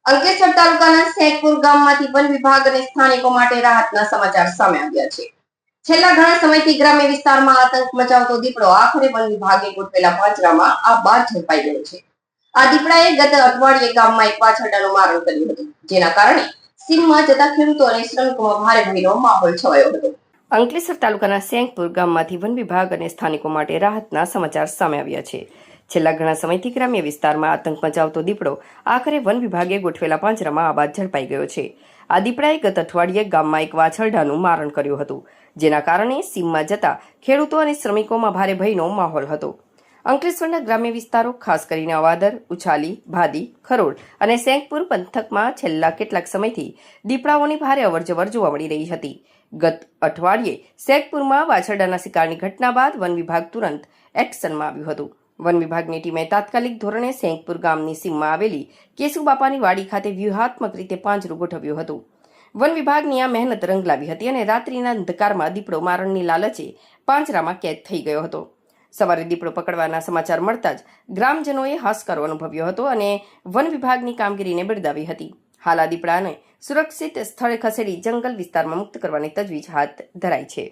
અંકલેશ્વર તાલુકાના શેખપુર ગામમાંથી વન વિભાગ અને સ્થાનિકો માટે રાહતના સમાચાર સામે આવ્યા છે. છેલ્લા ઘણા સમયથી ગ્રામ્ય વિસ્તારમાં આતંક મચાવતો દીપડો આખરે વન વિભાગે ગોઠવેલા પાંજરામાં આ બાદ ઝડપાઈ ગયો છે. આ દીપડાએ ગત અઠવાડિયે ગામમાં એક વાછરડાનું મારણ કર્યું હતું, જેના કારણે સીમમાં જતા ખેડૂતો અને શ્રમિકોમાં ભારે ભયનો માહોલ છવાયો હતો. અંકલેશ્વર તાલુકાના શેખપુર ગામમાંથી વન વિભાગ અને સ્થાનિકો માટે રાહતના સમાચાર સામે આવ્યા છે. છેલ્લા ઘણા સમયથી ગ્રામ્ય વિસ્તારમાં આતંક મચાવતો દીપડો આખરે વન વિભાગે ગોઠવેલા પાંજરામાં આ બાદ ઝડપાઈ ગયો છે. આ દીપડાએ ગત અઠવાડિયે ગામમાં એક વાછરડાનું મારણ કર્યું હતું, જેના કારણે સીમમાં જતા ખેડૂતો અને શ્રમિકોમાં ભારે ભયનો માહોલ હતો. અંકલેશ્વરના ગ્રામ્ય વિસ્તારો, ખાસ કરીને અવાદર, ઉછાલી, ભાદી, ખરોડ અને શેખપુર પંથકમાં છેલ્લા કેટલાક સમયથી દીપડાઓની ભારે અવરજવર જોવા મળી રહી હતી. ગત અઠવાડિયે શેખપુરમાં વાછરડાના શિકારની ઘટના બાદ વન વિભાગ તુરંત એક્શનમાં આવ્યું હતું. વન વિભાગની ટીમે તાત્કાલિક ધોરણે શેખપુર ગામની સીમમાં આવેલી કેશુબાપાની વાડી ખાતે વ્યૂહાત્મક રીતે પાંજરું ગોઠવ્યું હતું. વન વિભાગની આ મહેનત રંગ લાવી હતી અને રાત્રિના અંધકારમાં દીપડો મારણની લાલચે પાંજરામાં કેદ થઈ ગયો હતો. સવારે દીપડો પકડવાના સમાચાર મળતા જ ગ્રામજનોએ હાશકારો અનુભવ્યો હતો અને વન વિભાગની કામગીરીને બિરદાવી હતી. હાલ આ દીપડાને સુરક્ષિત સ્થળે ખસેડી જંગલ વિસ્તારમાં મુક્ત કરવાની તજવીજ હાથ ધરાઈ છે.